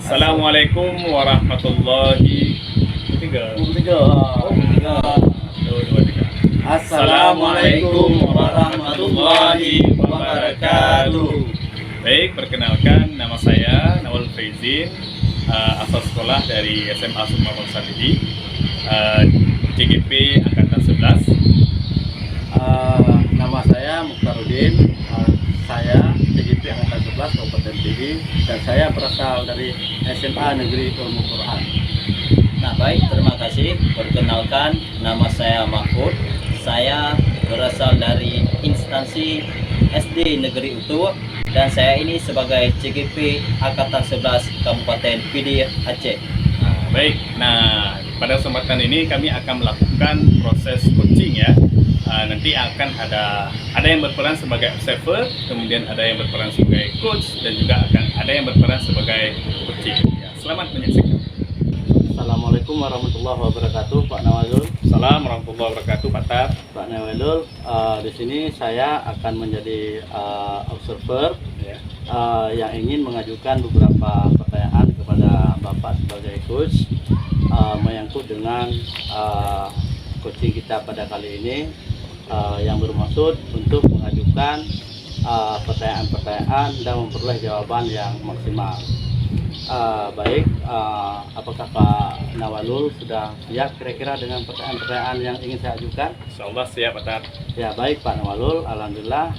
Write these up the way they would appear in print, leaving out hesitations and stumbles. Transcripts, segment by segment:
Assalamualaikum warahmatullahi tiga. Assalamualaikum warahmatullahi wabarakatuh. Baik, perkenalkan nama saya Nawal Faizin, asal sekolah dari SMA Sukma Salidi, CGP Angkatan 11. Nama saya Mukhtarudin, saya CGP Angkatan 11 Kabupaten Pidi, dan saya berasal dari SMA Negeri Ilmu Quran. Nah baik, terima kasih. Perkenalkan, nama saya Mahfud. Saya berasal dari instansi SD Negeri Utuh, dan saya ini sebagai CGP Angkatan 11 Kabupaten Pidi, Aceh. Baik, nah pada kesempatan ini kami akan melakukan proses coaching ya. Nanti akan ada yang berperan sebagai observer, kemudian ada yang berperan sebagai coach, dan juga akan ada yang berperan sebagai coaching. Ya, selamat menyaksikan. Assalamualaikum warahmatullahi wabarakatuh, Pak Nawalul. Assalamualaikum warahmatullahi wabarakatuh, Pak Tar. Pak Nawalul, di sini saya akan menjadi observer Ya. yang ingin mengajukan beberapa pertanyaan kepada Bapak sebagai coach menyangkut dengan coaching kita pada kali ini, yang bermaksud untuk mengajukan pertanyaan-pertanyaan dan memperoleh jawaban yang maksimal. Baik, apakah Pak Nawalul sudah siap kira-kira dengan pertanyaan-pertanyaan yang ingin saya ajukan? Insyaallah siap, Pak Tar. Ya baik Pak Nawalul, alhamdulillah.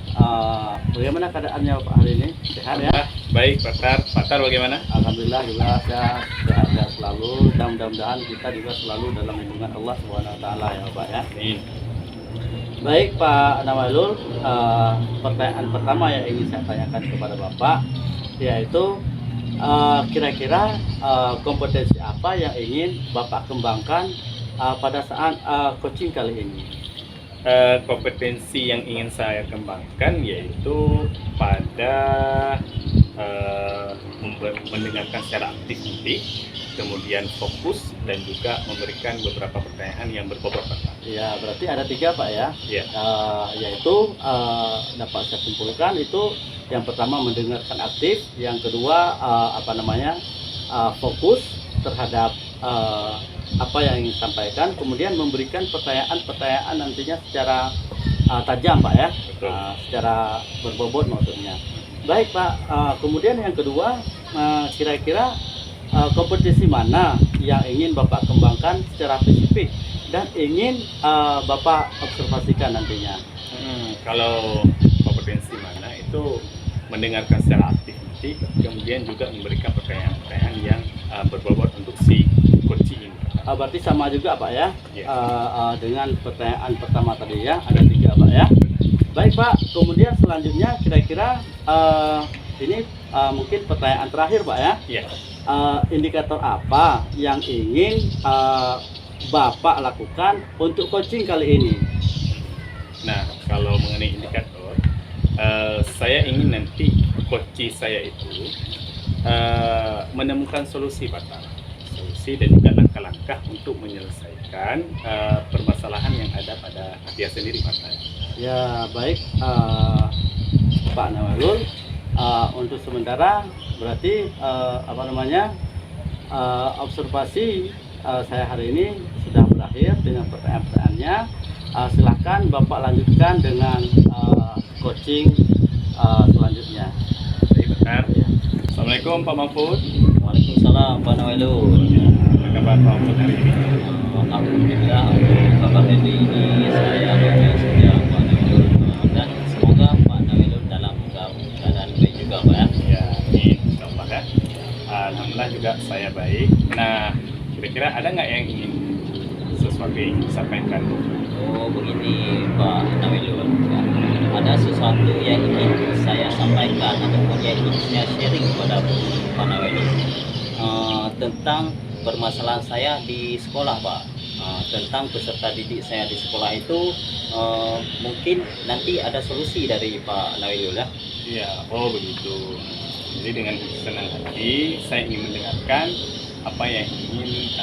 Bagaimana keadaannya Pak hari ini? Sehat ya? Baik, Pak Tar. Pak Tar bagaimana? Alhamdulillah juga saya sehat selalu, dan mudah-mudahan kita juga selalu dalam lindungan Allah Subhanahu wa taala ya Pak ya. Amin. Baik Pak Nawalul, pertanyaan pertama yang ingin saya tanyakan kepada Bapak yaitu kira-kira kompetensi apa yang ingin Bapak kembangkan pada saat coaching kali ini? Kompetensi yang ingin saya kembangkan yaitu pada mendengarkan secara aktif nanti, kemudian fokus dan juga memberikan beberapa pertanyaan yang berbobot, Pak. Ya berarti ada 3 Pak ya. Ya. Yaitu dapat saya simpulkan itu yang pertama mendengarkan aktif, yang kedua fokus terhadap apa yang ingin disampaikan, kemudian memberikan pertanyaan-pertanyaan nantinya secara tajam Pak ya. Betul. Secara berbobot maksudnya. Baik Pak, kemudian yang kedua, kira-kira kompetisi mana yang ingin Bapak kembangkan secara spesifik dan ingin Bapak observasikan nantinya? Kalau kompetensi mana itu mendengarkan secara aktif nanti, kemudian juga memberikan pertanyaan-pertanyaan yang berbobot untuk si coaching ini. Berarti sama juga Pak ya, Ya. dengan pertanyaan pertama tadi ya, ada 3 Pak ya. Baik Pak, kemudian selanjutnya kira-kira ini mungkin pertanyaan terakhir Pak ya. Ya. Indikator apa yang ingin Bapak lakukan untuk coaching kali ini? Nah, kalau mengenai indikator, saya ingin nanti coach saya itu menemukan solusi, Pak Tar. Solusi dan juga langkah-langkah untuk menyelesaikan permasalahan yang ada pada dia sendiri, Pak Tar. Ya baik Pak Nawalul, untuk sementara berarti observasi saya hari ini sudah berakhir dengan pertanyaan-pertanyaannya. Silahkan Bapak lanjutkan dengan coaching selanjutnya. Baik, Pak Tar. Assalamualaikum, Pak Mahfud. Waalaikumsalam Pak Nawalul. Apa kabar Pak Mahfud hari ini? Alhamdulillah, untuk kabar hari ini saya baik saja Pak Nawalul, dan semoga Pak Nawalul dalam keadaan baik juga Pak ya. Ya, amin. Insyaallah ya. Alhamdulillah juga saya baik. Nah, kira-kira ada nggak yang ingin sesuatu yang disampaikan? Oh begini Pak Nawalul, ya. Ada sesuatu yang ingin saya sampaikan ataupun yang ingin saya sharing kepada Pak Nawalul tentang permasalahan saya di sekolah Pak. Tentang peserta didik saya di sekolah itu, mungkin nanti ada solusi dari Pak Nawalul ya. Iya, oh begitu. Jadi dengan senang hati saya ingin mendengarkan apa yang ingin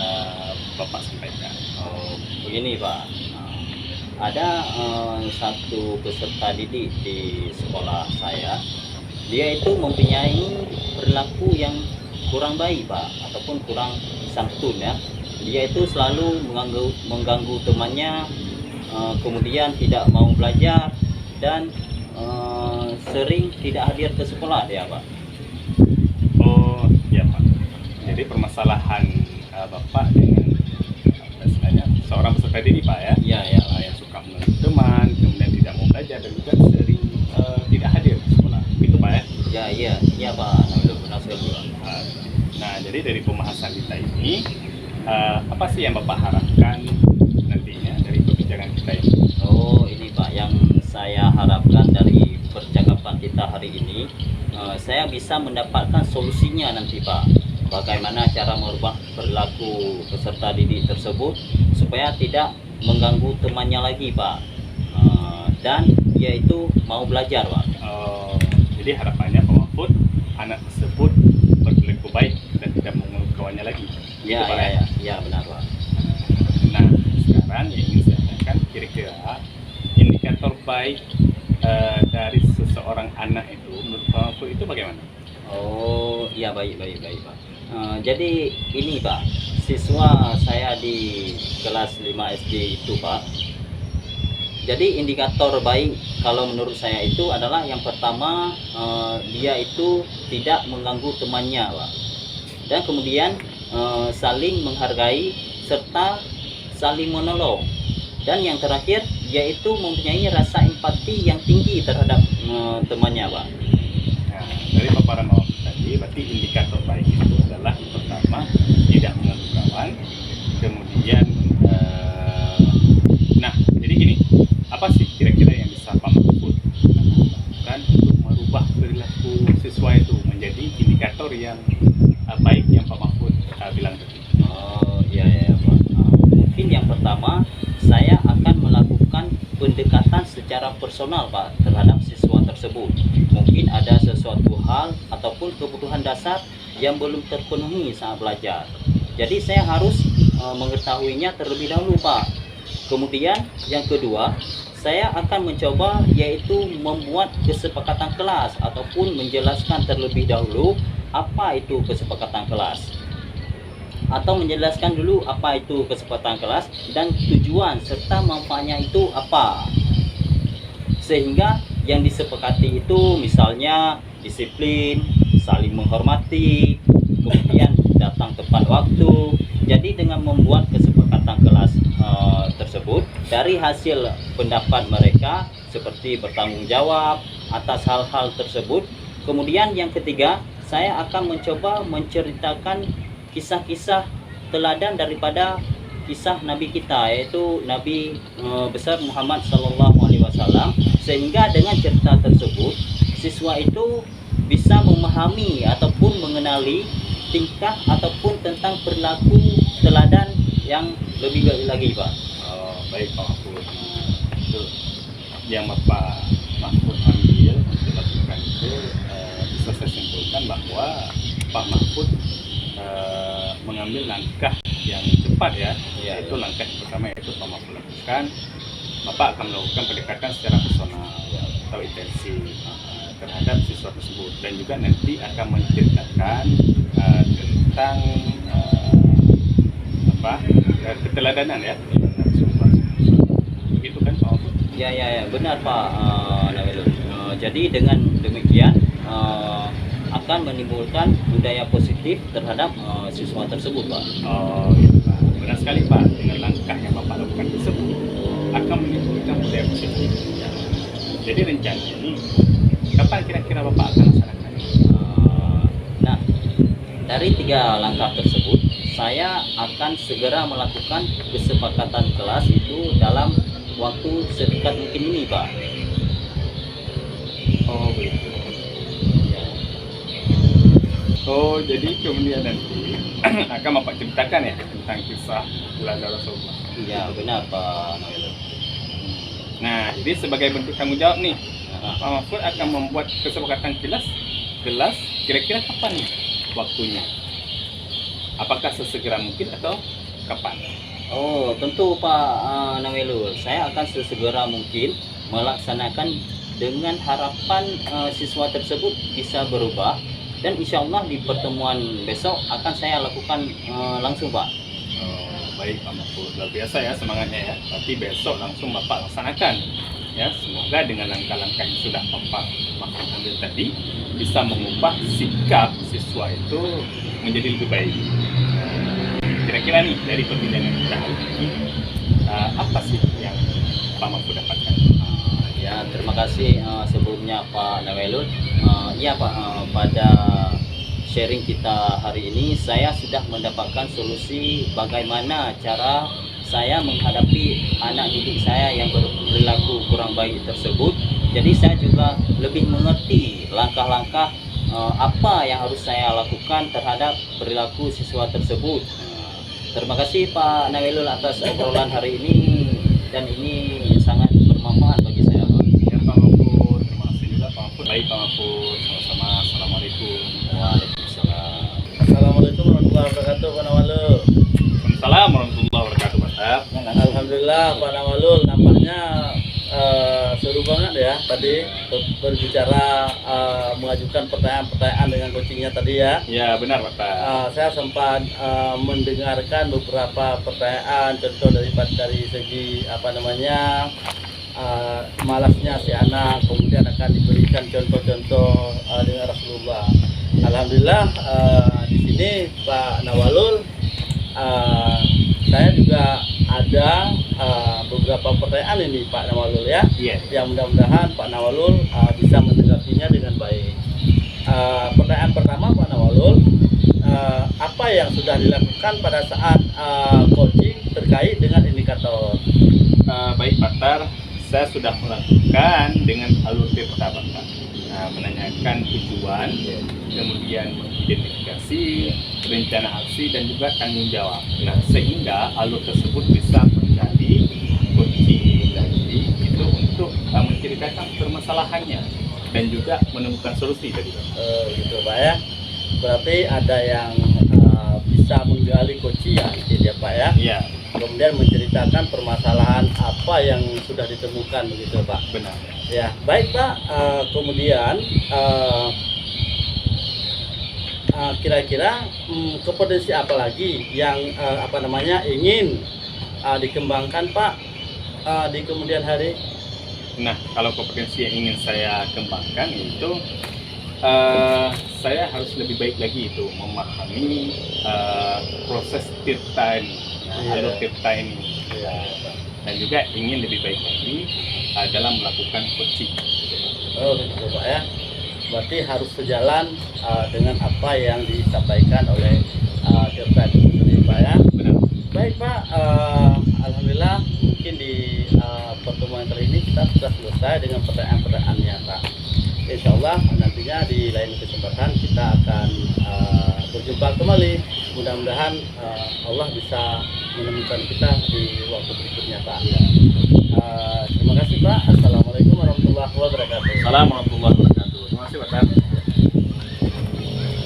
Bapak sampaikan. Oh, begini Pak, ada satu peserta didik di sekolah saya. Dia itu mempunyai perilaku yang kurang baik Pak, ataupun kurang santun ya. Dia itu selalu mengganggu temannya, kemudian tidak mau belajar dan sering tidak hadir ke sekolah dia Pak. Oh ya Pak. Jadi permasalahan Bapak dengan apa istilahnya seorang peserta didik Pak ya, Iya ya. yang suka mengganggu teman, kemudian tidak mau belajar dan juga sering tidak hadir di sekolah, gitu Pak ya. Iya Pak, benar sekali Pak. Nah, jadi dari pembahasan kita ini, apa sih yang Bapak harapkan nantinya dari perbincangan kita ini? Oh ini Pak, yang saya harapkan dari percakapan kita hari ini, saya bisa mendapatkan solusinya nanti Pak. Bagaimana cara merubah perilaku peserta didik tersebut supaya tidak mengganggu temannya lagi Pak, dan dia itu mau belajar Pak. Jadi harapannya Pak Mahfud, anak tersebut berperilaku baik dan tidak mengganggu kawannya lagi. Gitu, Pak, Ya benar Pak. Nah, sekarang yang ingin saya tanyakan, kira-kira indikator baik dari seseorang anak itu menurut Pak Mahfud itu bagaimana? Oh iya, baik Pak. Jadi ini Pak, siswa saya di kelas 5 SD itu Pak. Jadi indikator baik kalau menurut saya itu adalah yang pertama, dia itu tidak mengganggu temannya Pak. Dan kemudian saling menghargai serta saling menolong. Dan yang terakhir, yaitu mempunyai rasa empati yang tinggi terhadap temannya Pak. Nah, dari paparan Mahfud tadi, berarti indikator baik itu adalah yang pertama tidak mengganggu kawan, kemudian nah, jadi gini, apa sih kira-kira yang bisa Pak Mahfud lakukan untuk merubah perilaku siswa itu menjadi indikator yang baik yang Pak Mahfud bilang tadi? Oh iya Pak. Mungkin yang pertama, saya akan melakukan pendekatan secara personal Pak terhadap siswa tersebut. Mungkin ada sesuatu hal ataupun kebutuhan dasar yang belum terpenuhi saat belajar. Jadi saya harus mengetahuinya terlebih dahulu Pak. Kemudian yang kedua, saya akan mencoba yaitu membuat kesepakatan kelas ataupun menjelaskan terlebih dahulu apa itu kesepakatan kelas, atau menjelaskan dulu apa itu kesepakatan kelas dan tujuan serta manfaatnya itu apa, sehingga yang disepakati itu misalnya disiplin, saling menghormati, kemudian datang tepat waktu. Jadi dengan membuat kesepakatan kelas tersebut, dari hasil pendapat mereka seperti bertanggung jawab atas hal-hal tersebut. Kemudian yang ketiga, saya akan mencoba menceritakan kisah-kisah teladan daripada kisah Nabi kita, yaitu Nabi besar Muhammad SAW, sehingga dengan cerita tersebut siswa itu bisa memahami ataupun mengenali tingkah ataupun tentang perilaku teladan yang lebih baik lagi Pak. Baik Pak Mahfud. Itu yang Bapak Mahfud ambil untuk lakukan itu, bisa saya simpulkan bahwa Pak Mahfud mengambil langkah yang cepat ya, yaitu langkah yang pertama yaitu Pak Mahfud lakukan, Bapak akan melakukan pendekatan secara personal atau intensif terhadap siswa tersebut, dan juga nanti akan menceritakan tentang keteladanan ya, begitu kan Pak Mahfud? Ya benar Pak Nawilul. Jadi dengan demikian akan menimbulkan budaya positif terhadap siswa tersebut Pak. Oh gitu Pak, benar sekali Pak, dengan langkah yang Bapak lakukan tersebut akan menimbulkan budaya positif. Jadi rencana ini kapan kira-kira Bapak akan laksanakan? Nah, dari 3 langkah tersebut, saya akan segera melakukan kesepakatan kelas itu dalam waktu sedekat mungkin ini Pak. Oh begitu. Oh, jadi kemudian nanti akan Bapak ceritakan ya tentang kisah teladan Rasulullah. Iya benar Pak Nawilul. Nah, jadi sebagai bentuk tanggung jawab nih, Pak Mahfud akan membuat kesepakatan kelas kira-kira kapan nih waktunya? Apakah sesegera mungkin atau kapan? Oh tentu Pak Nawilul, saya akan sesegera mungkin melaksanakan dengan harapan siswa tersebut bisa berubah dan insya Allah di pertemuan besok akan saya lakukan langsung Pak. Baik Pak Mahfud, luar biasa ya semangatnya ya. Berarti besok langsung Bapak laksanakan ya. Semoga dengan langkah-langkah yang sudah Bapak ambil tadi bisa mengubah sikap siswa itu menjadi lebih baik. Kira-kira nih dari perbincangan kita hari ini apa sih yang Pak Mahfud dapatkan? Ya, terima kasih sebelumnya Pak Nawelul. Ya Pak, pada sharing kita hari ini saya sudah mendapatkan solusi bagaimana cara saya menghadapi anak didik saya yang berperilaku kurang baik tersebut. Jadi saya juga lebih mengerti langkah-langkah apa yang harus saya lakukan terhadap perilaku siswa tersebut. Terima kasih Pak Nawelul atas obrolan hari ini, dan ini sangat bermanfaat bagi saya Pak. Ya Pak Mahfud, terima kasih juga Pak Mahfud. Baik Pak Mahfud, sama-sama. Assalamualaikum. Waalaikumsalam. Assalamualaikum warahmatullahi wabarakatuh Pak Nawalul. Waalaikumsalam warahmatullahi wabarakatuh Pak. Alhamdulillah Pak Nawalul, nampaknya seru banget ya tadi berbicara, mengajukan pertanyaan-pertanyaan dengan coachingnya tadi ya. Ya benar Pak. Saya sempat mendengarkan beberapa pertanyaan, contoh dari segi malasnya si anak, kemudian akan diberikan contoh-contoh dengan Rasulullah. Alhamdulillah di sini Pak Nawalul, saya juga ada beberapa pertanyaan ini Pak Nawalul ya, yang mudah-mudahan Pak Nawalul bisa menanggapinya dengan baik. Pertanyaan pertama Pak Nawalul, apa yang sudah dilakukan pada saat coaching terkait dengan indikator? Baik Pak Tar, saya sudah melakukan dengan alur tirta Pak. Menanyakan tujuan, kemudian identifikasi, rencana aksi, dan juga tanggung jawab. Nah, sehingga alur tersebut bisa menjadi kunci dari itu untuk menceritakan permasalahannya dan juga menemukan solusi tadi. Gitu Pak ya. Berarti ada yang bisa menggali kunci ya Pak ya. Iya. Kemudian menceritakan permasalahan apa yang sudah ditemukan begitu Pak. Benar. Ya, baik Pak. Kemudian kira-kira kompetensi apa lagi yang ingin dikembangkan Pak di kemudian hari? Nah, kalau kompetensi yang ingin saya kembangkan itu saya harus lebih baik lagi itu memahami proses tirta ini, alur tirta ini. Dan juga ingin lebih baik lagi dalam melakukan coaching. Oh gitu Pak ya. Berarti harus sejalan dengan apa yang disampaikan oleh tirta itu Pak ya. Benar. Baik Pak, alhamdulillah mungkin di pertemuan kali ini kita sudah selesai dengan pertanyaan-pertanyaannya Pak. Insya Allah nantinya di lain kesempatan kita akan berjumpa kembali. Mudah-mudahan Allah bisa menemukan kita di waktu berikutnya Pak. Terima kasih Pak. Assalamualaikum warahmatullahi wabarakatuh. Assalamualaikum warahmatullahi wabarakatuh. Terima kasih Pak Tar.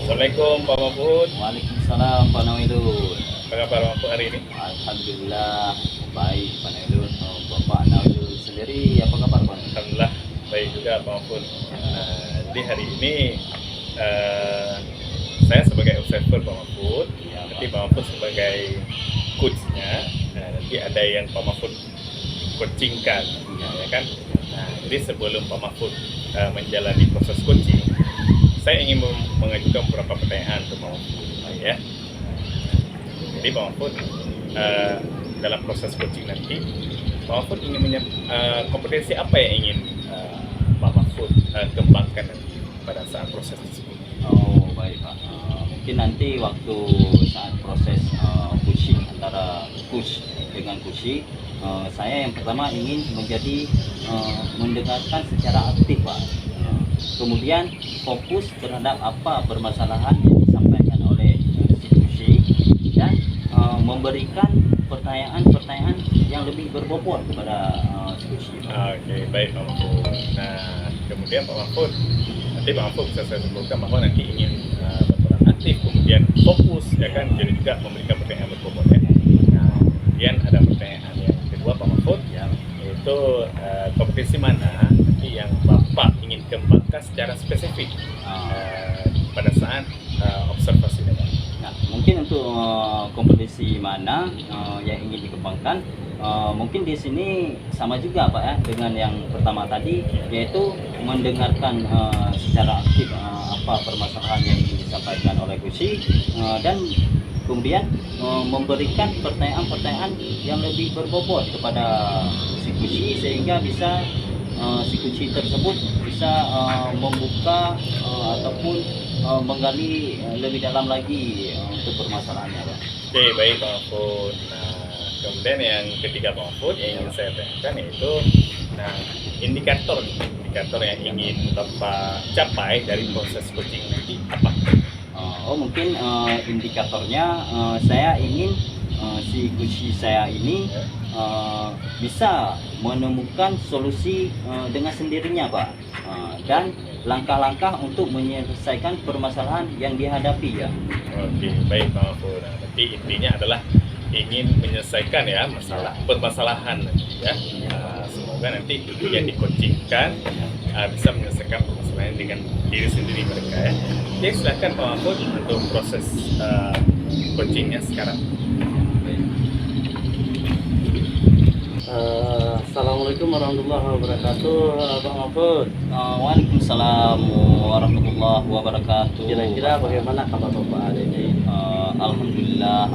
Assalamualaikum Pak Mahfud. Waalaikumsalam Pak Nawelul. Apa kabar Pak Mahfud hari ini? Alhamdulillah baik Pak Nawelul. Bapak Nawelul sendiri apa kabar Pak? Alhamdulillah baik juga Pak Mahfud. Di hari ini saya sebagai observer Pak Mahfud, nanti Pak Mahfud sebagai coachnya. Nanti ada yang Pak Mahfud coachingkan, ya kan? Nah, jadi sebelum Pak Mahfud menjalani proses coaching, saya ingin mengajukan beberapa pertanyaan untuk Pak Mahfud, ya. Jadi Pak Mahfud dalam proses coaching nanti, Pak Mahfud ingin kompetensi apa yang ingin Pak Mahfud kembangkan nanti pada saat proses tersebut? Oh baik Pak. Mungkin nanti waktu saat proses coaching antara coach dengan coachee, saya yang pertama ingin menjadi mendengarkan secara aktif Pak. Kemudian fokus terhadap apa permasalahan yang disampaikan oleh si coachee dan memberikan pertanyaan-pertanyaan yang lebih berbobot kepada coachee. Oke, baik Pak Mahfud. Nah, kemudian Pak Mahfud, nanti Pak Mahfud bisa saya sebutkan bahwa nanti ingin berperan aktif, kemudian fokus, ya kan, jadi juga memberikan pertanyaan berbobot ya. Nah, kemudian ada pertanyaan yang kedua Pak Mahfud, yaitu kompetensi mana nanti yang Bapak ingin kembangkan secara spesifik pada saat observasi ini. Nah, mungkin untuk kompetisi mana yang ingin dikembangkan, mungkin di sini sama juga Pak ya dengan yang pertama tadi, yaitu mendengarkan secara aktif apa permasalahan yang ingin disampaikan oleh Kusi, dan kemudian memberikan pertanyaan-pertanyaan yang lebih berbobot kepada si Kusi, sehingga bisa si Kusi tersebut bisa membuka ataupun menggali lebih dalam lagi untuk permasalahannya Pak. Oke, baik Pak Mahfud. Nah, kemudian yang ketiga Pak Mahfud yang ingin saya tanyakan yaitu indikator yang ingin Bapak capai dari proses coaching nanti apa? Mungkin indikatornya saya ingin si Kusi saya ini bisa menemukan solusi dengan sendirinya Pak, dan langkah-langkah untuk menyelesaikan permasalahan yang dihadapi ya. Oke, baik Pak Mahfud. Nah, berarti intinya adalah ingin menyelesaikan ya permasalahan ya. Semoga nanti yang dikoachingkan bisa menyelesaikan permasalahan dengan diri sendiri mereka ya. Oke, silakan Pak Mahfud untuk proses coachingnya sekarang. Assalamualaikum warahmatullahi wabarakatuh, Pak Mahfud. Waalaikumsalam warahmatullahi wabarakatuh. Kira-kira bagaimana kabar Bapak hari ini? Alhamdulillah,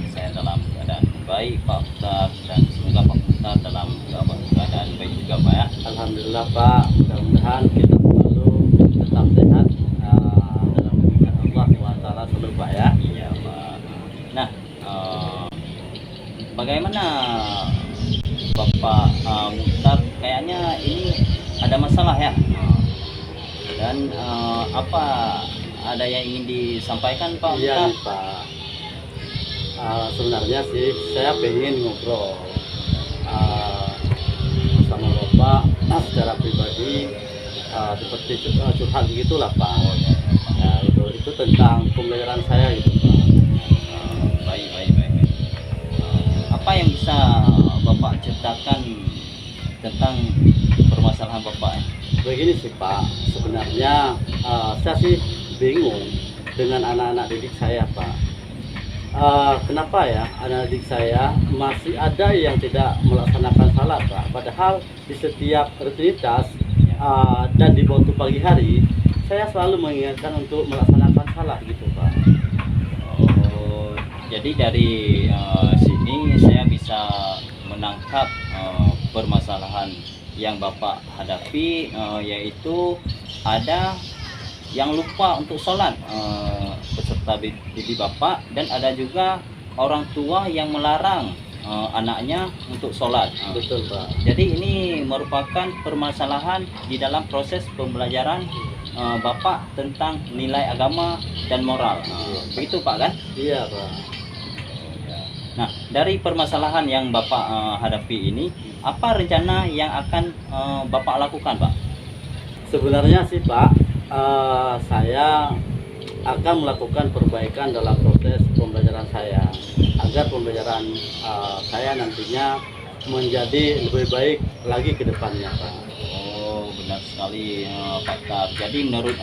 saya dalam keadaan baik Pak Ustaz, dan semoga Pak Ustaz dalam keadaan baik juga Pak ya. Alhamdulillah Pak, mudah-mudahan kita selalu tetap sehat dalam bimbingan Allah SWT selalu Pak ya. Iya Pak. Nah, bagaimana Bapak Mukhtar, kayaknya ini ada masalah ya, dan apa ada yang ingin disampaikan Pak Iya Mukhtar? nih, Pak. Sebenarnya sih saya pengen ngobrol sama Bapak secara pribadi, seperti curhat begitulah Pak. Ya, itu tentang pembelajaran saya gitu Pak. Baik. Apa yang bisa Bapak ceritakan tentang permasalahan Bapak? Begini sih Pak, sebenarnya saya sih bingung dengan anak-anak didik saya Pak. Kenapa ya anak didik saya masih ada yang tidak melaksanakan salat Pak? Padahal di setiap rutinitas dan di waktu pagi hari saya selalu mengingatkan untuk melaksanakan salat gitu Pak. Jadi dari sini saya bisa menangkap permasalahan yang Bapak hadapi, yaitu ada yang lupa untuk sholat peserta didik Bapak, dan ada juga orang tua yang melarang anaknya untuk sholat. Betul Pak. Jadi ini merupakan permasalahan di dalam proses pembelajaran Bapak tentang nilai agama dan moral. Begitu Pak kan? Iya Pak. Nah, dari permasalahan yang Bapak hadapi ini, apa rencana yang akan Bapak lakukan Pak? Sebenarnya sih Pak, saya akan melakukan perbaikan dalam proses pembelajaran saya agar pembelajaran saya nantinya menjadi lebih baik lagi ke depannya Pak. Oh, benar sekali Pak Tar. Jadi menurut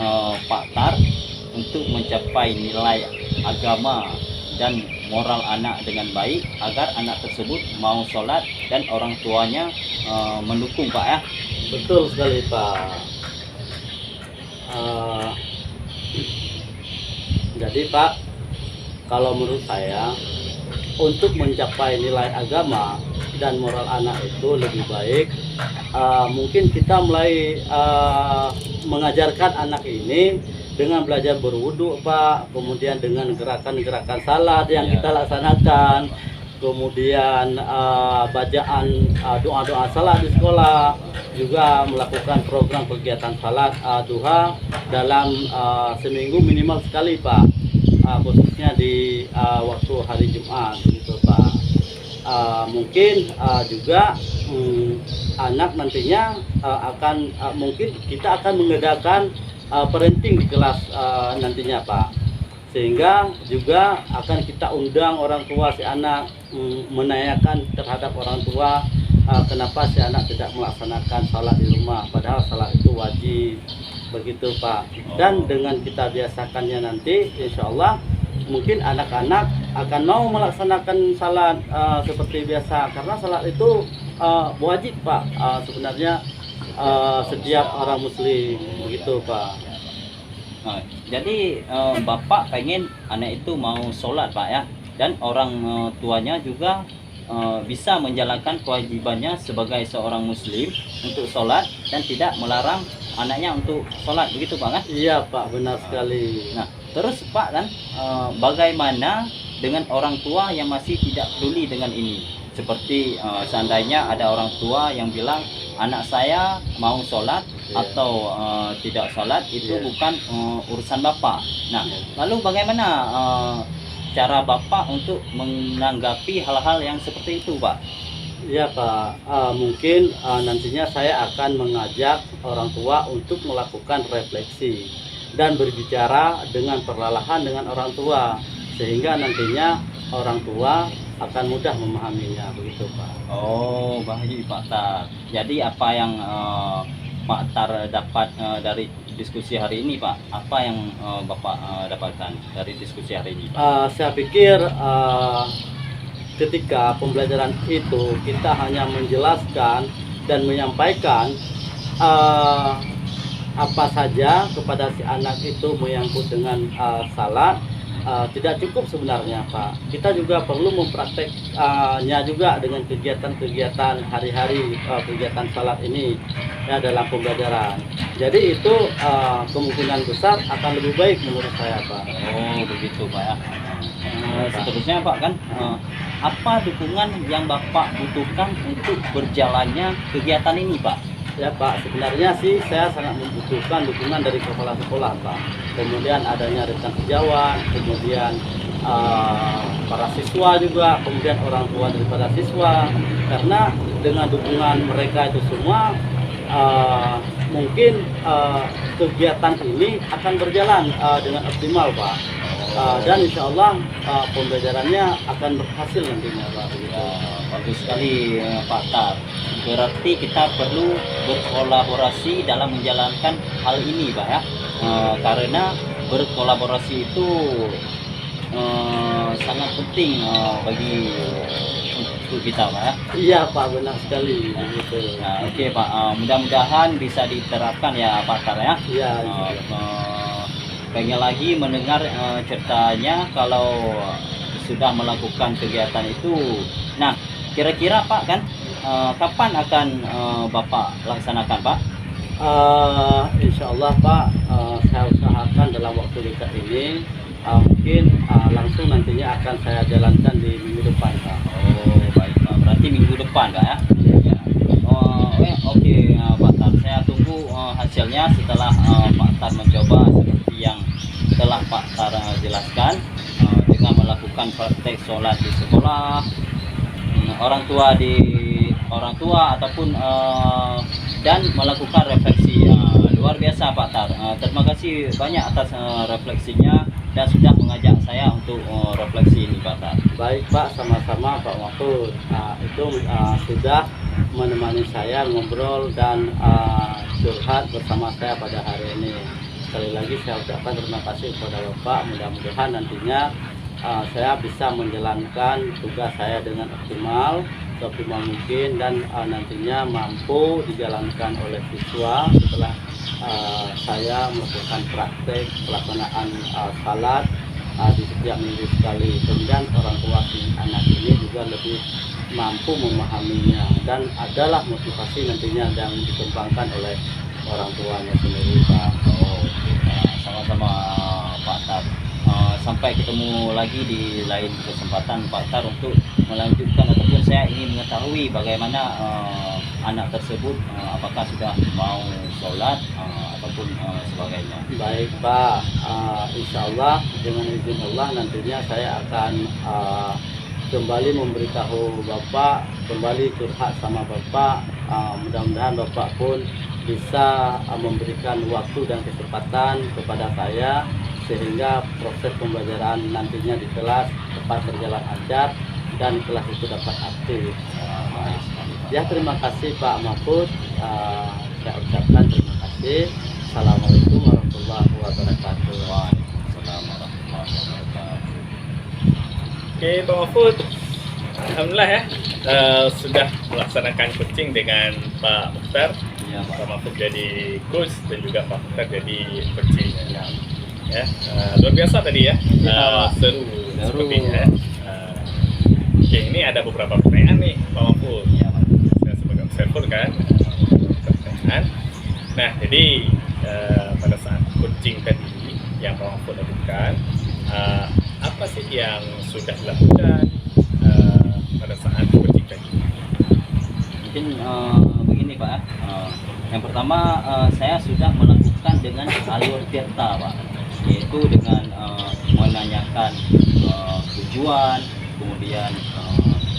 Pak Tar, untuk mencapai nilai agama dan moral anak dengan baik, agar anak tersebut mau sholat dan orang tuanya mendukung Pak ya. Betul sekali Pak. Jadi Pak, kalau menurut saya untuk mencapai nilai agama dan moral anak itu lebih baik, mungkin kita mulai mengajarkan anak ini dengan belajar berwudu Pak, kemudian dengan gerakan-gerakan salat yang kita laksanakan, kemudian bacaan doa-doa salat di sekolah, juga melakukan program kegiatan salat duha dalam seminggu minimal sekali Pak, khususnya di waktu hari Jumat gitu Pak. Mungkin juga anak nantinya akan mungkin kita akan mengadakan parenting di kelas nantinya Pak, sehingga juga akan kita undang orang tua si anak, menanyakan terhadap orang tua kenapa si anak tidak melaksanakan salat di rumah, padahal salat itu wajib. begitu Pak. Dan dengan kita biasakannya nanti, insya Allah mungkin anak-anak akan mau melaksanakan salat seperti biasa, karena salat itu wajib Pak, sebenarnya setiap orang muslim, begitu Pak. Jadi Bapak pengen anak itu mau sholat Pak ya, dan orang tuanya juga bisa menjalankan kewajibannya sebagai seorang muslim untuk sholat dan tidak melarang anaknya untuk sholat, begitu Pak kan? Iya Pak, benar sekali. Nah terus Pak kan bagaimana dengan orang tua yang masih tidak peduli dengan ini? Seperti seandainya ada orang tua yang bilang anak saya mau sholat atau tidak sholat itu bukan urusan Bapak. Nah lalu bagaimana cara Bapak untuk menanggapi hal-hal yang seperti itu Pak? Iya Pak, mungkin nantinya saya akan mengajak orang tua untuk melakukan refleksi dan berbicara dengan perlahan dengan orang tua, sehingga nantinya orang tua akan mudah memahaminya, begitu Pak. Oh baik Pak Tar. Jadi apa yang Pak Tar dapat dari diskusi hari ini Pak? Apa yang Bapak dapatkan dari diskusi hari ini Pak? Saya pikir ketika pembelajaran itu kita hanya menjelaskan dan menyampaikan apa saja kepada si anak itu menyangkut dengan salat, tidak cukup sebenarnya Pak. Kita juga perlu memprakteknya juga dengan kegiatan-kegiatan hari-hari, kegiatan salat ini ya dalam pembelajaran. Jadi itu kemungkinan besar akan lebih baik menurut saya Pak. Oh begitu Pak ya. Seterusnya Pak kan apa dukungan yang Bapak butuhkan untuk berjalannya kegiatan ini Pak? Ya Pak, sebenarnya sih saya sangat membutuhkan dukungan dari kepala sekolah Pak. Kemudian adanya rekan sejawat, kemudian para siswa juga, kemudian orang tua daripada siswa. Karena dengan dukungan mereka itu semua, mungkin kegiatan ini akan berjalan dengan optimal Pak. Dan insya Allah pembelajarannya akan berhasil nantinya Pak. Bagus sekali Pak Tar. Berarti kita perlu berkolaborasi dalam menjalankan hal ini Pak ya. Karena berkolaborasi itu sangat penting bagi untuk kita Pak ya. Iya Pak, benar sekali. Gitu. Nah, oke Pak, mudah-mudahan bisa diterapkan ya Pak Tar ya. Iya. Pengen lagi mendengar ceritanya kalau sudah melakukan kegiatan itu. Nah, kira-kira Pak kan kapan akan Bapak laksanakan Pak? Insya Allah Pak, saya usahakan dalam waktu dekat ini, mungkin langsung nantinya akan saya jalankan di minggu depan Pak. Oh baik Pak, berarti minggu depan Pak ya? Ya. Oke Pak Tar, saya tunggu hasilnya setelah Pak Tar mencoba seperti yang telah Pak Tar jelaskan, dengan melakukan praktek sholat di sekolah, orang tua ataupun dan melakukan refleksi. Luar biasa Pak Tar, terima kasih banyak atas refleksinya dan sudah mengajak saya untuk refleksi ini Pak Tar. Baik Pak, sama-sama Pak Mahfud. Itu sudah menemani saya ngobrol dan curhat bersama saya pada hari ini. Sekali lagi saya ucapkan terima kasih kepada Bapak. Mudah-mudahan nantinya saya bisa menjalankan tugas saya dengan optimal mungkin, dan nantinya mampu dijalankan oleh siswa setelah saya melakukan praktek pelaksanaan salat di setiap minggu sekali. Kemudian orang tua si anak ini juga lebih mampu memahaminya dan adalah motivasi nantinya yang dikembangkan oleh orang tuanya sendiri Pak. Sama-sama Pak Tar. Sampai ketemu lagi di lain kesempatan Pak Tar untuk melanjutkan ataupun saya ingin mengetahui bagaimana anak tersebut apakah sudah mau sholat ataupun sebagainya. Baik Pak, insya Allah dengan izin Allah nantinya saya akan kembali memberitahu Bapak, kembali curhat sama Bapak. Mudah-mudahan Bapak pun bisa memberikan waktu dan kesempatan kepada saya sehingga proses pembelajaran nantinya di kelas tepat berjalan lancar dan kelas itu dapat aktif. Ya terima kasih Pak Mahfud, saya ucapkan terima kasih. Assalamualaikum warahmatullahi wabarakatuh. Waalaikumsalam warahmatullahi wabarakatuh. Oke, Pak Mahfud. Alhamdulillah ya, sudah melaksanakan coaching dengan Pak Mukhtar. Iya, Pak. Pak Mahfud jadi coach dan juga Pak Mukhtar jadi coaching. Ya, luar biasa tadi ya, Ya, Pak. seru Seru. sepertinya. Oke, ini ada beberapa pertanyaan nih Pak Mahfud. Iya, Pak. Saya sebagai observer kan, pertanyaan. Nah, jadi pada saat coaching tadi yang Pak Mahfud lakukan, apa sih yang sudah dilakukan pada saat coaching tadi? Mungkin begini Pak. Yang pertama saya sudah melakukan dengan alur tirta Pak, yaitu dengan menanyakan tujuan, kemudian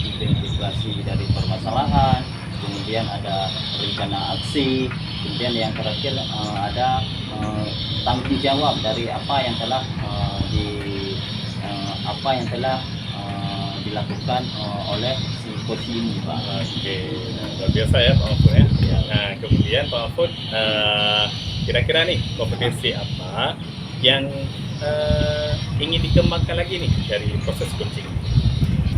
identifikasi dari permasalahan, kemudian ada rencana aksi, kemudian yang terakhir ada tanggung jawab dari apa yang telah dilakukan oleh si coach ini Pak. Oke, luar biasa ya Pak Mahfud ya. Nah, kemudian Pak Mahfud, kira-kira nih kompetensi apa yang ingin dikembangkan lagi nih dari proses coaching?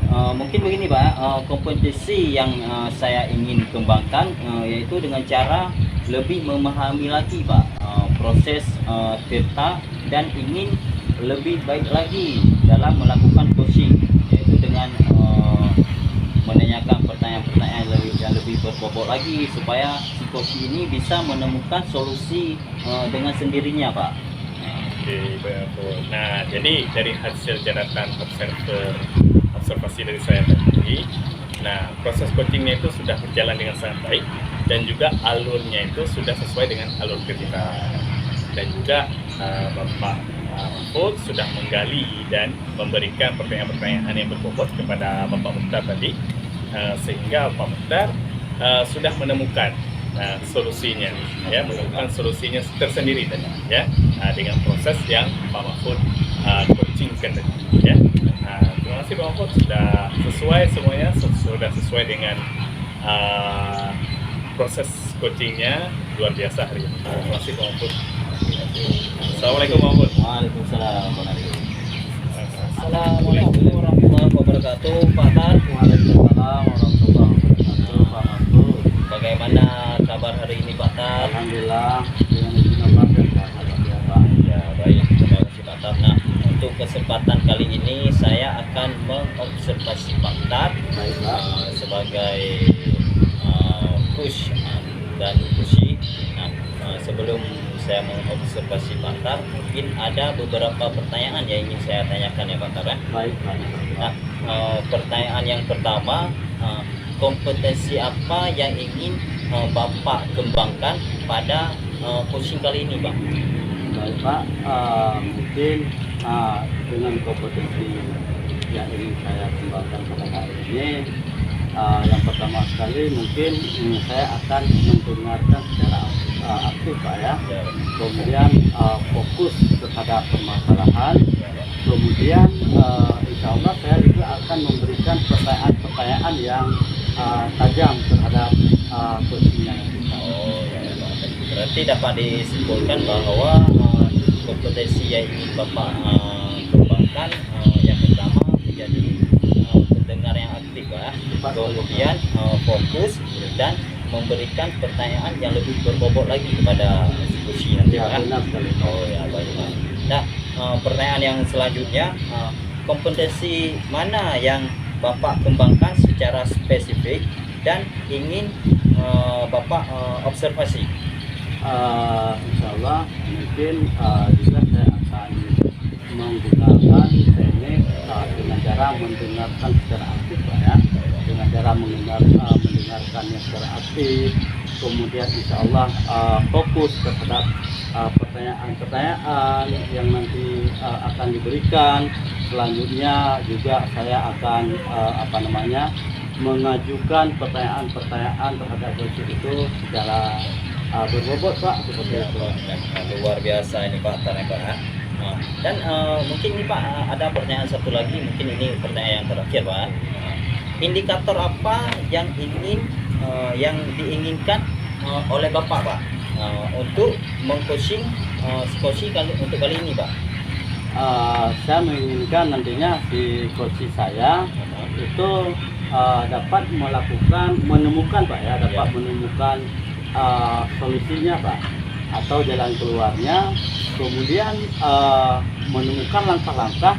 Mungkin begini Pak, kompetensi yang saya ingin kembangkan yaitu dengan cara lebih memahami lagi Pak proses tirta dan ingin lebih baik lagi dalam melakukan coaching, yaitu dengan menanyakan pertanyaan-pertanyaan yang lebih berbobot lagi supaya si coach ini bisa menemukan solusi dengan sendirinya Pak. Oke, Pak. Nah, jadi dari hasil catatan observasi dari saya tadi, nah proses coachingnya itu sudah berjalan dengan sangat baik dan juga alurnya itu sudah sesuai dengan alur kita, dan juga Bapak Mahfud sudah menggali dan memberikan pertanyaan-pertanyaan yang berbobot kepada Bapak Mukhtar tadi, sehingga Bapak Mukhtar sudah menemukan solusinya, ya, menemukan solusinya tersendiri tadi, ya, dengan proses yang Pak Mahfud coachingkan tadi, ya. Terima kasih Pak Mahfud, sudah sesuai semuanya, sudah sesuai dengan proses coachingnya, luar biasa hari ini. Terima kasih Pak Mahfud. Assalamualaikum Pak Mahfud. Waalaikumsalam Assalamualaikum warahmatullahi wabarakatuh. Pak Tar, Waalaikumsalam warahmatullahi wabarakatuh. Pak Mahfud. bagaimana kabar hari ini Pak Tar? Alhamdulillah dengan izin Allah dan bahagia Pak. Ya baik, terima kasih Pak Tar. Nah, untuk kesempatan kali ini saya akan mengobservasi Pak Tar Baik Pak. sebagai coach dan coachee. Nah, sebelum saya mengobservasi Pak Tar, mungkin ada beberapa pertanyaan yang ingin saya tanyakan ya Pak Tar ya. Baik Pak. Nah, pertanyaan yang pertama, kompetensi apa yang ingin Bapak kembangkan pada coaching kali ini, Pak? Baik Pak, mungkin dengan kompetensi yang ingin saya kembangkan pada hari ini, yang pertama sekali mungkin saya akan mendengarkan secara aktif Pak ya. Kemudian fokus terhadap permasalahan. Kemudian insya Allah saya juga akan memberikan pertanyaan-pertanyaan yang tajam terhadap coachingnya. Oh, ya, Pak. Berarti dapat disimpulkan bahwa kompetensi yang ingin Bapak kembangkan yang pertama menjadi pendengar yang aktif, Pak. Kemudian fokus dan memberikan pertanyaan yang lebih berbobot lagi kepada diskusi nanti, Ya, Pak. benar sekali. Oh ya, baik Pak. Nah, pertanyaan yang selanjutnya, kompetensi mana yang Bapak kembangkan secara spesifik dan ingin Bapak observasi? Insya Allah mungkin juga saya akan menggunakan teknik dengan cara mendengarkan secara aktif Pak ya, dengan cara mendengarkannya secara aktif, kemudian insya Allah fokus terhadap pertanyaan-pertanyaan yang nanti akan diberikan. Selanjutnya juga saya akan mengajukan pertanyaan-pertanyaan terhadap coach itu secara berbobot Pak, seperti itu. Luar biasa ini Pak Tar, Pak. Nah, dan mungkin ini Pak ada pertanyaan satu lagi, mungkin ini pertanyaan yang terakhir Pak. Indikator apa yang diinginkan oleh Bapak Pak untuk mengcoaching skoci untuk kali ini, Pak? Saya menginginkan nantinya si coach saya itu dapat menemukan Pak ya, dapat menemukan solusinya Pak, atau jalan keluarnya, kemudian menemukan langkah-langkah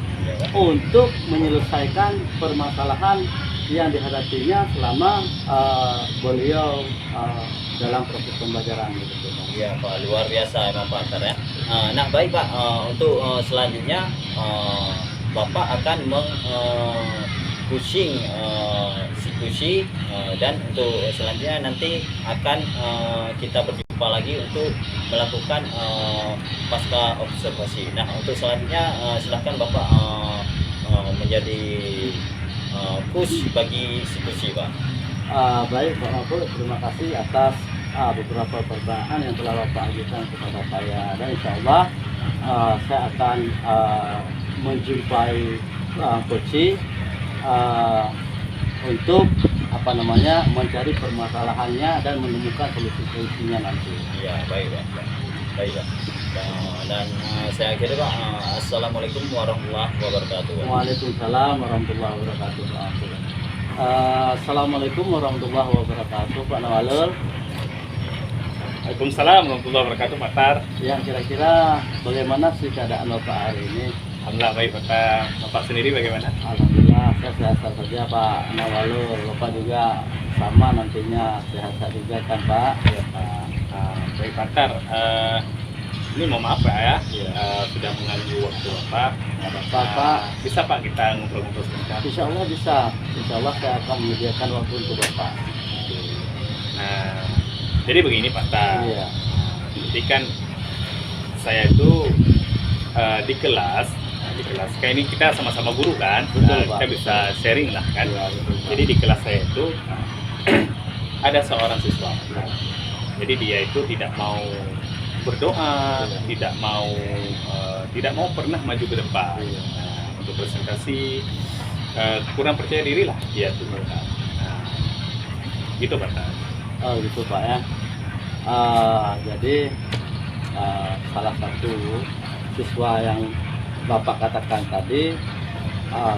untuk menyelesaikan permasalahan yang dihadapinya selama beliau dalam proses pembelajaran gitu. Ya Pak, luar biasa emang Pak Antar ya. Nah baik Pak, untuk selanjutnya Bapak akan coaching si dan untuk selanjutnya nanti akan kita berjumpa lagi untuk melakukan pasca observasi. Nah untuk selanjutnya silahkan Bapak menjadi coach bagi si Pak. Baik Pak Mahfud, terima kasih atas beberapa pertanyaan yang telah Bapak ajukan kepada saya, dan insya Allah saya akan menjumpai coach untuk mencari permasalahannya dan menemukan solusi-solusinya nanti. Ya baik Pak, baik Pak. Dan saya akhiri Pak, assalamualaikum warahmatullahi wabarakatuh. Waalaikumsalam warahmatullahi wabarakatuh. Assalamualaikum warahmatullahi wabarakatuh Pak Nawalul. Waalaikumsalam warahmatullahi wabarakatuh, Pak Tar. Yang kira-kira bagaimana sih keadaan Bapak hari ini? Alhamdulillah baik, Pak. Bapak sendiri bagaimana? Alhamdulillah saya sehat saja Pak Nawalul. Bapak juga sama nantinya sehat juga kan Pak? Ya, Pak. Baik, Pak Tar. Ini mohon maaf Pak ya, sudah mengganggu waktu Bapak. Nggak apa-apa Pak. Bisa Pak kita ngobrol-ngobrol sebentar? Insya Allah bisa. Insya Allah saya akan menyediakan waktu untuk Bapak. Nah, jadi begini Pak Tar. Iya. Jadi kan saya itu di kelas kayak ini kita sama-sama guru kan. Betul, Pak. Kita bisa sharing lah kan. Iya, betul, Pak. Jadi di kelas saya itu ada seorang siswa. Jadi dia itu tidak mau berdoa, tidak mau pernah maju ke depan. Untuk presentasi kurang percaya diri lah dia tuh. Gitu Pak Tar. Oh gitu Pak ya. Jadi salah satu siswa yang Bapak katakan tadi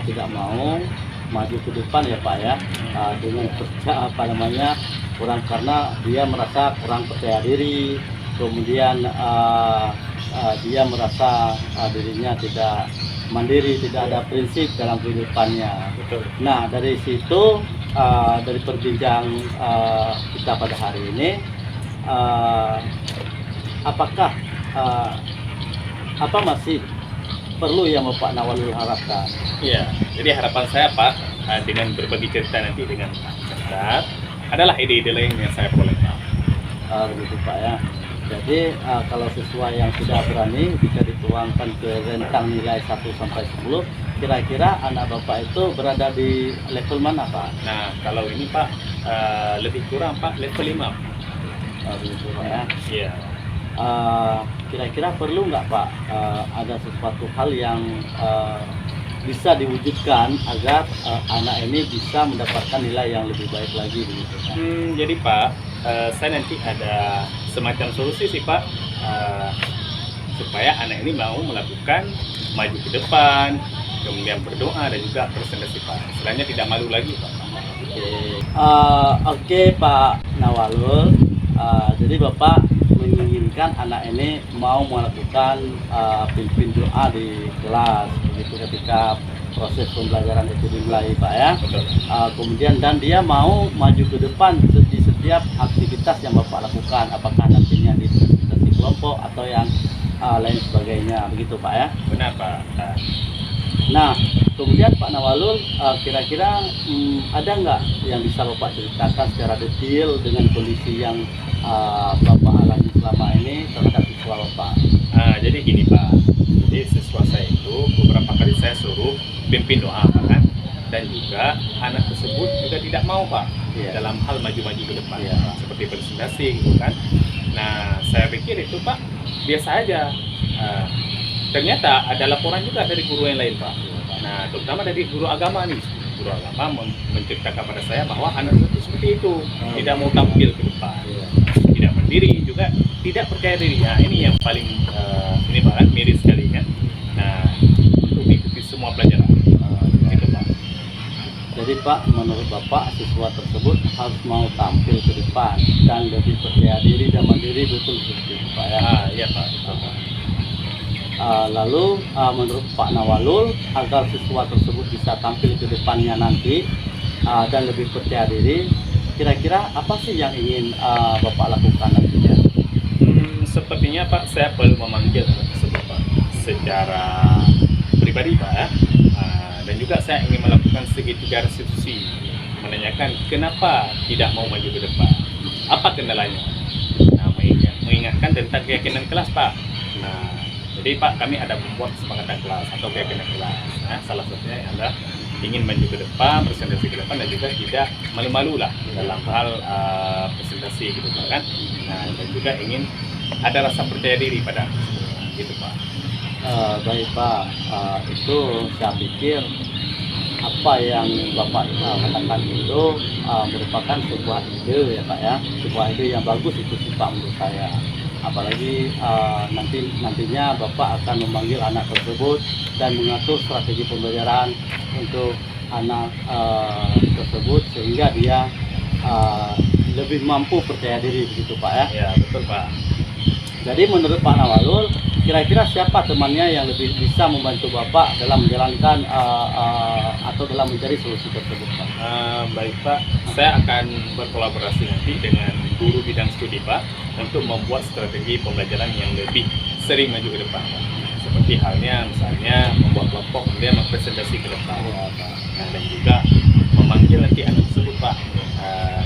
tidak mau maju ke depan ya Pak ya, dengan kurang, karena dia merasa kurang percaya diri, kemudian dia merasa dirinya tidak mandiri, tidak ada prinsip dalam kehidupannya. Betul. Nah dari situ, dari perbincangan kita pada hari ini, apakah apa masih perlu yang Bapak Nawalul harapkan? Iya, jadi harapan saya Pak, dengan berbagi cerita nanti dengan Pak Ustadz, adalah ide-ide lain yang saya boleh Pak. Begitu Pak ya. Jadi kalau siswa yang sudah berani bisa dituangkan ke rentang nilai 1 sampai 10, kira-kira anak Bapak itu berada di level mana Pak? Nah, kalau ini Pak, lebih kurang Pak, level 5. Begitu Pak ya. Iya. Kira-kira perlu nggak Pak ada sesuatu hal yang bisa diwujudkan agar anak ini bisa mendapatkan nilai yang lebih baik lagi begitu Pak? Jadi Pak, saya nanti ada semacam solusi sih Pak, supaya anak ini mau melakukan maju ke depan, kemudian berdoa dan juga presentasi Pak. Istilahnya tidak malu lagi Pak. Oke Pak Nawalul, jadi Bapak menginginkan anak ini mau melakukan pimpin doa di kelas begitu ketika proses pembelajaran itu dimulai Pak ya. Betul. Kemudian dan dia mau maju ke depan di setiap aktivitas yang Bapak lakukan, apakah nantinya di presentasi kelompok atau yang lain sebagainya begitu Pak ya. Benar Pak. Nah, kemudian Pak Nawalul, kira-kira ada nggak yang bisa Bapak ceritakan secara detail dengan kondisi yang Bapak alami selama ini terhadap siswa Bapak? Jadi gini Pak, jadi siswa saya itu beberapa kali saya suruh pimpin doa kan, dan juga anak tersebut juga tidak mau Pak, dalam hal maju-maju ke depan, seperti presentasi gitu kan. Nah, saya pikir itu Pak biasa aja. Ternyata ada laporan juga dari guru yang lain Pak. Nah, terutama dari guru agama nih. Guru agama menceritakan kepada saya bahwa anak itu seperti itu, tidak mau tampil ke depan, tidak berdiri juga tidak percaya diri. Nah, ini yang paling ini Pak kan miris sekali kan. Nah, untuk mengikuti semua pelajaran itu Pak. Jadi Pak, menurut Bapak siswa tersebut harus mau tampil ke depan dan lebih percaya diri dan mandiri, betul betul Pak ya. Iya Pak. Betul, Pak. Lalu menurut Pak Nawalul, agar siswa tersebut bisa tampil ke depannya nanti dan lebih percaya diri, kira-kira apa sih yang ingin Bapak lakukan nantinya? Sepertinya Pak, saya perlu memanggil anak tersebut Pak secara pribadi Pak ya. Dan juga saya ingin melakukan segitiga restitusi, menanyakan kenapa tidak mau maju ke depan, apa kendalanya. Nah, mengingatkan tentang keyakinan kelas Pak. Nah, jadi Pak, kami ada membuat kesepakatan kelas atau keyakinan kelas. Nah, salah satunya adalah ingin maju ke depan, presentasi ke depan, dan juga tidak malu-malu lah dalam hal presentasi gitu Pak kan. Nah, dan juga ingin ada rasa percaya diri pada gitu Pak. Baik Pak, itu saya pikir apa yang Bapak katakan itu merupakan sebuah ide ya Pak ya, sebuah ide yang bagus itu sih Pak menurut saya. Apalagi nantinya Bapak akan memanggil anak tersebut dan mengatur strategi pembelajaran untuk anak tersebut sehingga dia lebih mampu percaya diri begitu Pak ya. Ya betul Pak. Jadi menurut Pak Nawalul, kira-kira siapa temannya yang lebih bisa membantu Bapak dalam menjalankan atau dalam mencari solusi tersebut Pak? Baik Pak, saya akan berkolaborasi nanti dengan guru bidang studi Pak untuk membuat strategi pembelajaran yang lebih sering maju ke depan Pak. Seperti halnya misalnya membuat kelompok kemudian mempresentasi ke depan Pak. Nah, dan juga memanggil nanti anak tersebut Pak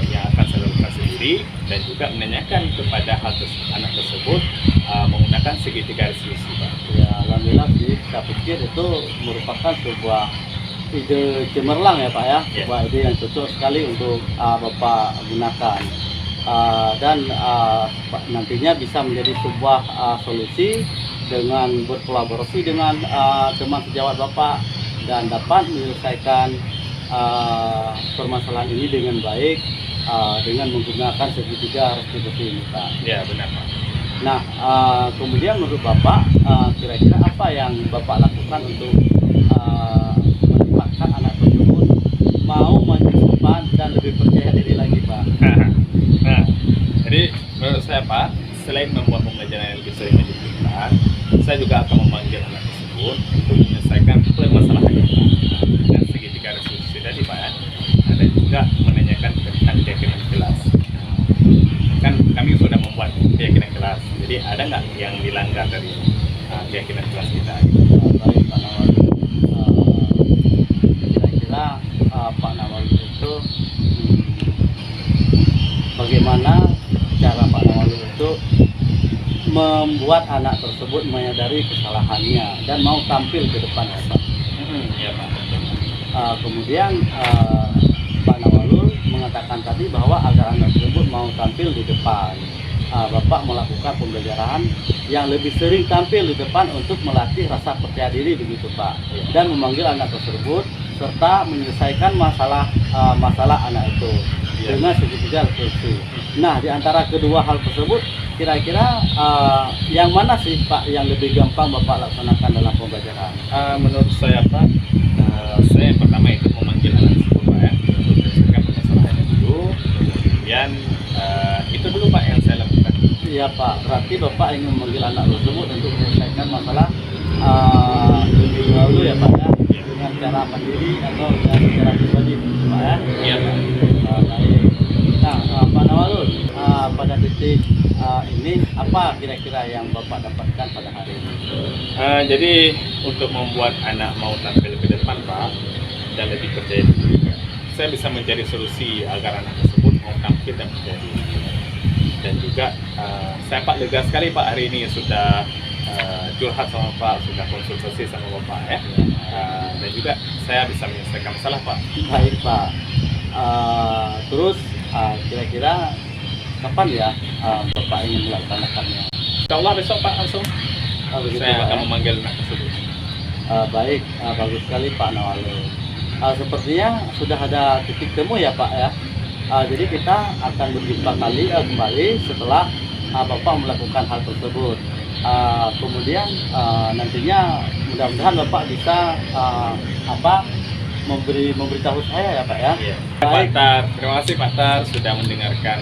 yang akan saya lakukan sendiri dan juga menanyakan kepada anak tersebut menggunakan segitiga restitusi Pak. Ya, alhamdulillah sih, saya pikir itu merupakan sebuah ide cemerlang ya Pak ya, sebuah ide yang cocok sekali untuk Bapak gunakan. Dan nantinya bisa menjadi sebuah solusi dengan berkolaborasi dengan teman sejawat Bapak dan dapat menyelesaikan permasalahan ini dengan baik dengan menggunakan segitiga restitusi ini Pak. Ya benar Pak. Nah, kemudian menurut Bapak, kira-kira apa yang Bapak lakukan untuk menempatkan anak tersebut mau maju ke depan dan lebih percaya diri lagi Pak? Nah, jadi menurut saya Pak, selain membuat pembelajaran yang lebih sering maju ke depan, saya juga akan memanggil anak tersebut untuk menyelesaikan permasalahannya Pak dengan segitiga restitusi tadi Pak ya. Dan juga menanyakan tentang keyakinan kelas. Kan kami sudah membuat keyakinan kelas, jadi ada nggak yang dilanggar dari keyakinan kelas kita? Baik Pak Nawalul, kira-kira Pak Nawalul itu bagaimana cara Pak Nawalul itu membuat anak tersebut menyadari kesalahannya dan mau tampil ke depan ya Pak? Ya Pak. Kemudian Pak Nawalul mengatakan tadi bahwa agar anak tersebut mau tampil di depan, Bapak melakukan pembelajaran yang lebih sering tampil di depan untuk melatih rasa percaya diri begitu Pak, dan memanggil anak tersebut serta menyelesaikan masalah anak itu dengan segitiga restitusi. Nah, di antara kedua hal tersebut, kira-kira yang mana sih Pak yang lebih gampang Bapak laksanakan dalam pembelajaran? Menurut saya Pak, saya yang pertama itu memanggil anak tersebut Pak ya, untuk menyelesaikan permasalahannya dulu. Kemudian itu dulu Pak yang saya lakukan. Iya Pak, berarti Bapak ingin memanggil anak tersebut untuk menyelesaikan masalah lebih dahulu ya Pak ya, dengan cara mandiri atau dengan cara pribadi Pak ya? Iya Pak. Baik. Nah, Pak Nawalul, pada titik ini apa kira-kira yang Bapak dapatkan pada hari ini? Jadi untuk membuat anak mau tampil ke depan Pak dan lebih percaya diri, saya bisa mencari solusi agar anak tersebut mau tampil dan percaya diri. Dan juga saya Pak lega sekali Pak hari ini sudah curhat sama Pak, sudah konsultasi sama Bapak ya. Dan juga saya bisa menyelesaikan masalah Pak. Baik Pak. Terus kira-kira kapan ya Bapak ingin melaksanakannya? Insya Allah besok Pak langsung Begitu, saya Pak, akan ya? memanggil anak tersebut. Baik, bagus sekali Pak Nawalul. Sepertinya sudah ada titik temu ya Pak ya. Jadi kita akan berjumpa kembali setelah Bapak melakukan hal tersebut. Kemudian nantinya mudah-mudahan Bapak bisa memberitahu saya ya Pak ya. Iya. Pak Tar, terima kasih Pak Tar sudah mendengarkan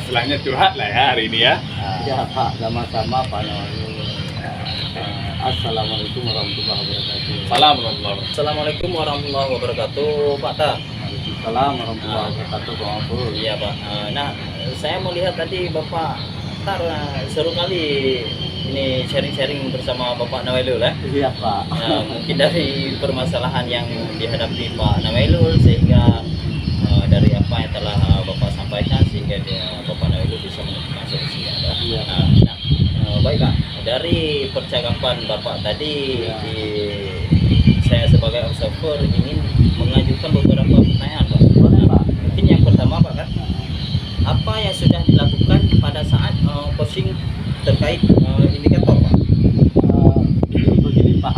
istilahnya curhat lah ya hari ini ya. Ya Pak, sama-sama Pak Nawalul. Assalamualaikum warahmatullahi wabarakatuh. Assalamualaikum warahmatullahi wabarakatuh, Pak Tar. Waalaikumsalam warahmatullahi wabarakatuh, Pak Maful. Iya Pak. Nah, saya melihat tadi Bapak Tar seru kali ini sharing-sharing bersama Bapak Nawailul ya. Iya Pak. Mungkin dari permasalahan yang dihadapi Pak Nawailul sehingga dari apa yang telah Bapak sampaikan sehingga Bapak Nawailul bisa menemukan solusinya. Iya. Baik Pak, dari percakapan Bapak tadi Iya. saya sebagai observer ingin mengajukan beberapa pertanyaan Pak. Boleh Pak. Mungkin yang pertama Pak kan, apa yang sudah dilakukan pada saat posting terkait indikator Pak? Begini Pak,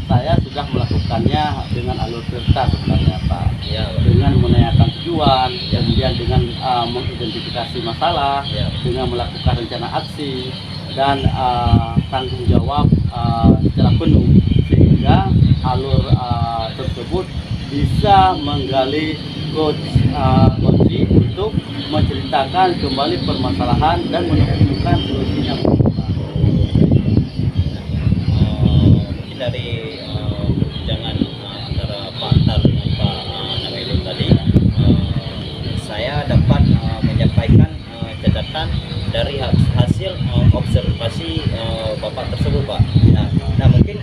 saya sudah melakukannya dengan alur serta sebenarnya Pak. Ya, Pak. Dengan menanyakan tujuan, kemudian dengan mengidentifikasi masalah, Ya. dengan melakukan rencana aksi dan tanggung jawab secara penuh sehingga alur tersebut bisa menggali kunci untuk menceritakan kembali permasalahan dan menemukan solusinya. Mungkin dari perbincangan antara Pak Tar dengan Pak Nawailul tadi, saya dapat menyampaikan catatan dari hasil observasi Bapak tersebut Pak. Nah mungkin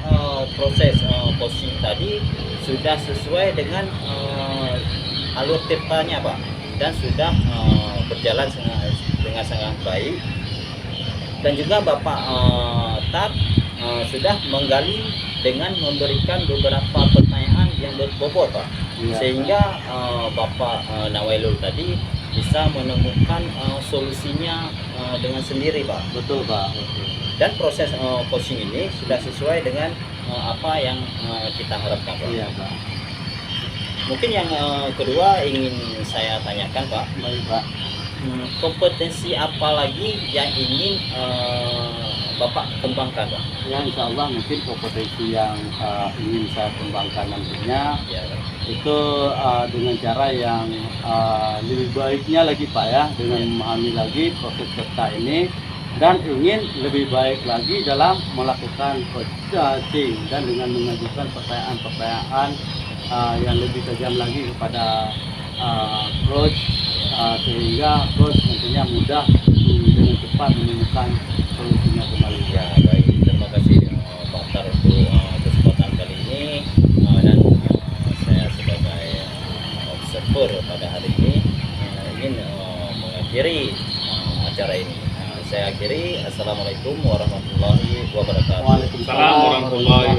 proses posting tadi sudah sesuai dengan alur tirtanya Pak dan sudah berjalan dengan sangat baik, dan juga Bapak Tar sudah menggali dengan memberikan beberapa pertanyaan yang berbobot Pak. Iya. Sehingga Bapak Nawailul tadi bisa menemukan solusinya dengan sendiri Pak. Betul Pak. Betul. Dan proses posting ini sudah sesuai dengan apa yang kita harapkan Pak. Iya Pak. Mungkin yang kedua ingin saya tanyakan Pak, Baik Pak. kompetensi apa lagi yang ingin Bapak kembangkan Pak? Ya insya Allah mungkin kompetensi yang ingin saya kembangkan nantinya Ya, Pak. itu dengan cara yang lebih baiknya lagi Pak ya, dengan memahami lagi proses serta ini dan ingin lebih baik lagi dalam melakukan coaching dan dengan mengajukan pertanyaan-pertanyaan yang lebih tajam lagi kepada coach sehingga coach nantinya mudah dengan cepat menemukan solusinya kembali. Ya, baik. Terima kasih Pak Tar untuk kesempatan kali ini, dan saya sebagai observer pada hari ini ingin mengakhiri acara ini. Saya akhiri. Assalamualaikum warahmatullahi wabarakatuh. Waalaikumsalam Assalamualaikum warahmatullahi